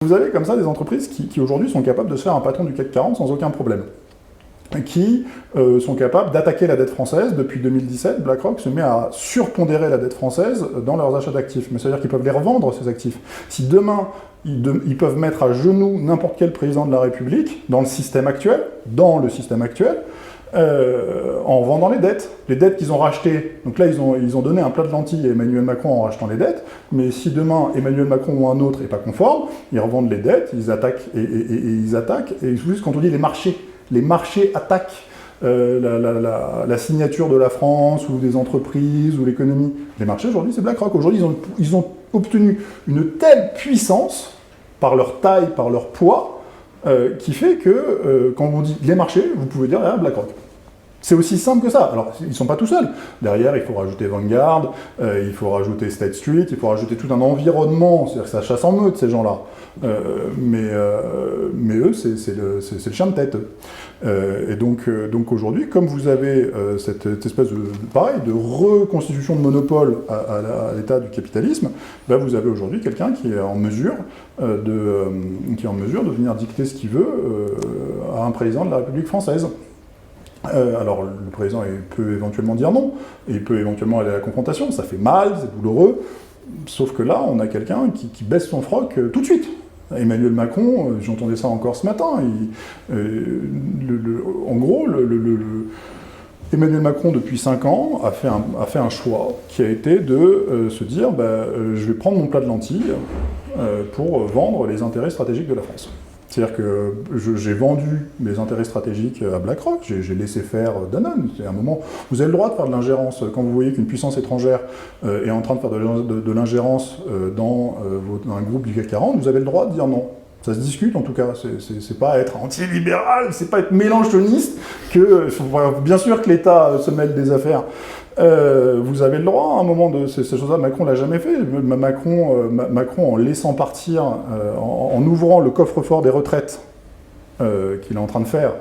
Vous avez comme ça des entreprises qui aujourd'hui sont capables de se faire un patron du CAC 40 sans aucun problème, qui sont capables d'attaquer la dette française. Depuis 2017, BlackRock se met à surpondérer la dette française dans leurs achats d'actifs. Mais c'est-à-dire qu'ils peuvent les revendre, ces actifs. Si demain, ils peuvent mettre à genoux n'importe quel président de la République, dans le système actuel, en vendant les dettes qu'ils ont rachetées. Donc là, ils ont donné un plat de lentilles à Emmanuel Macron en rachetant les dettes, mais si demain, Emmanuel Macron ou un autre n'est pas conforme, ils revendent les dettes, ils attaquent, et juste quand on dit les marchés attaquent la signature de la France, ou des entreprises, ou l'économie. Les marchés, aujourd'hui, c'est BlackRock. Aujourd'hui, ils ont obtenu une telle puissance, par leur taille, par leur poids, qui fait que, quand on dit les marchés, vous pouvez dire BlackRock. C'est aussi simple que ça. Alors, ils ne sont pas tout seuls. Derrière, il faut rajouter Vanguard, il faut rajouter State Street, il faut rajouter tout un environnement, c'est-à-dire que ça chasse en meute, ces gens-là. Mais eux, c'est le chien de tête. Et donc aujourd'hui, comme vous avez cette espèce de reconstitution de monopole à l'état du capitalisme, ben vous avez aujourd'hui quelqu'un qui est en mesure de venir dicter ce qu'il veut à un président de la République française. Alors le président peut éventuellement dire non, et il peut éventuellement aller à la confrontation, ça fait mal, c'est douloureux, sauf que là on a quelqu'un qui baisse son froc tout de suite. Emmanuel Macron, j'entendais ça encore ce matin, en gros, Emmanuel Macron depuis 5 ans a fait un choix qui a été de se dire je vais prendre mon plat de lentilles pour vendre les intérêts stratégiques de la France. C'est-à-dire que j'ai vendu mes intérêts stratégiques à BlackRock, j'ai laissé faire Danone. C'est un moment, vous avez le droit de faire de l'ingérence. Quand vous voyez qu'une puissance étrangère est en train de faire de l'ingérence dans un groupe du CAC 40, vous avez le droit de dire non. Ça se discute en tout cas, c'est pas être anti-libéral, c'est pas être mélanchoniste, bien sûr que l'État se mêle des affaires. Vous avez le droit à un moment de ces choses-là. Macron l'a jamais fait. Macron en laissant partir, en ouvrant le coffre-fort des retraites qu'il est en train de faire,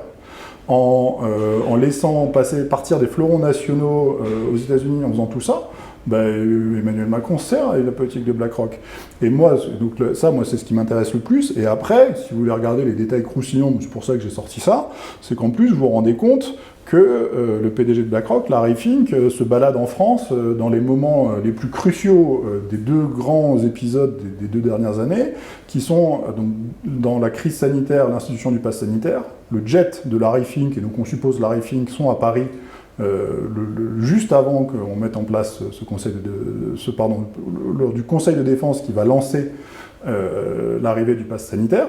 en laissant partir des fleurons nationaux aux États-Unis, en faisant tout ça, Emmanuel Macron sert la politique de BlackRock. Et moi, c'est ce qui m'intéresse le plus. Et après, si vous voulez regarder les détails croustillants, c'est pour ça que j'ai sorti ça, c'est qu'en plus, vous vous rendez compte que le PDG de BlackRock, Larry Fink, se balade en France dans les moments les plus cruciaux des 2 grands épisodes des 2 dernières années, qui sont donc, dans la crise sanitaire, l'institution du pass sanitaire, le jet de Larry Fink, et donc on suppose Larry Fink, sont à Paris juste avant qu'on mette en place lors du Conseil de défense qui va lancer l'arrivée du pass sanitaire,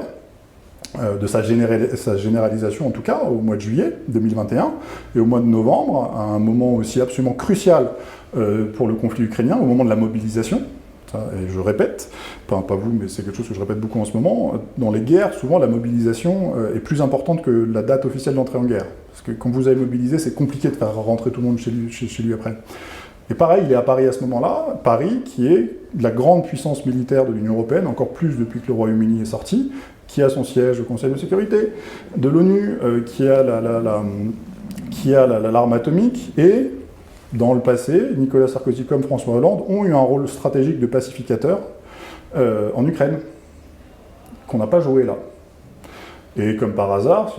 de sa généralisation en tout cas, au mois de juillet 2021, et au mois de novembre, à un moment aussi absolument crucial pour le conflit ukrainien, au moment de la mobilisation. Et je répète, pas vous, mais c'est quelque chose que je répète beaucoup en ce moment, dans les guerres, souvent la mobilisation est plus importante que la date officielle d'entrée en guerre. Parce que quand vous avez mobilisé, c'est compliqué de faire rentrer tout le monde chez lui après. Et pareil, il est à Paris à ce moment-là, Paris qui est la grande puissance militaire de l'Union européenne, encore plus depuis que le Royaume-Uni est sorti, qui a son siège au Conseil de sécurité de l'ONU, qui a l'arme atomique, et dans le passé, Nicolas Sarkozy comme François Hollande ont eu un rôle stratégique de pacificateur en Ukraine, qu'on n'a pas joué là. Et comme par hasard,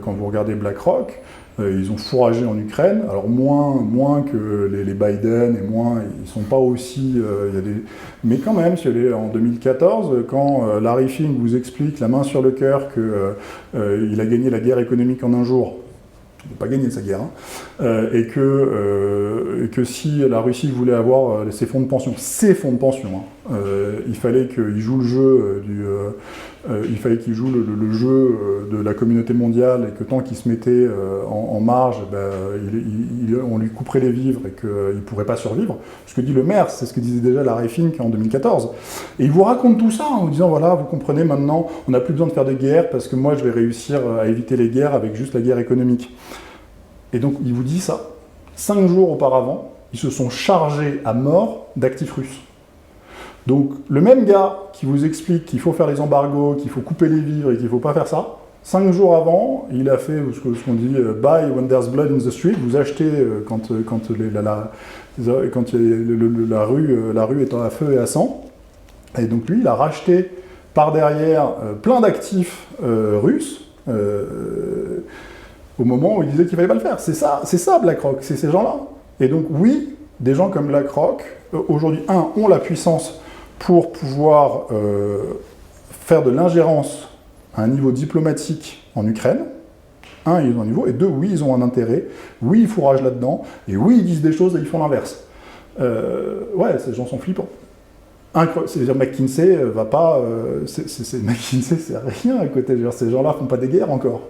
quand vous regardez BlackRock, ils ont fourragé en Ukraine, alors moins que les Biden, et moins, ils sont pas aussi... Mais quand même, en 2014, quand Larry Fink vous explique, la main sur le cœur, qu'il a gagné la guerre économique en un jour, il n'a pas gagné sa guerre, et que si la Russie voulait avoir ses fonds de pension, il fallait qu'il joue le jeu le jeu de la communauté mondiale, et que tant qu'il se mettait en marge, on lui couperait les vivres et qu'il ne pourrait pas survivre. Ce que dit le maire, c'est ce que disait déjà Larry Fink en 2014. Et il vous raconte tout ça en vous disant, voilà, vous comprenez maintenant, on n'a plus besoin de faire de guerre parce que moi je vais réussir à éviter les guerres avec juste la guerre économique. Et donc il vous dit ça. 5 jours auparavant, ils se sont chargés à mort d'actifs russes. Donc le même gars qui vous explique qu'il faut faire les embargos, qu'il faut couper les vivres et qu'il ne faut pas faire ça, 5 jours avant, il a fait ce qu'on dit « buy when there's blood in the street », vous achetez quand la rue est à feu et à sang. Et donc lui, il a racheté par derrière plein d'actifs russes au moment où ils disaient qu'il ne fallait pas le faire. C'est ça BlackRock, c'est ces gens-là. Et donc oui, des gens comme BlackRock, aujourd'hui, ont la puissance pour pouvoir faire de l'ingérence à un niveau diplomatique en Ukraine. Ils ont un niveau, et deux, oui, ils ont un intérêt, oui, ils fourragent là-dedans, et oui, ils disent des choses et ils font l'inverse. Ouais, ces gens sont flippants. C'est-à-dire McKinsey va pas... McKinsey, c'est rien à côté. Ces gens-là font pas des guerres encore.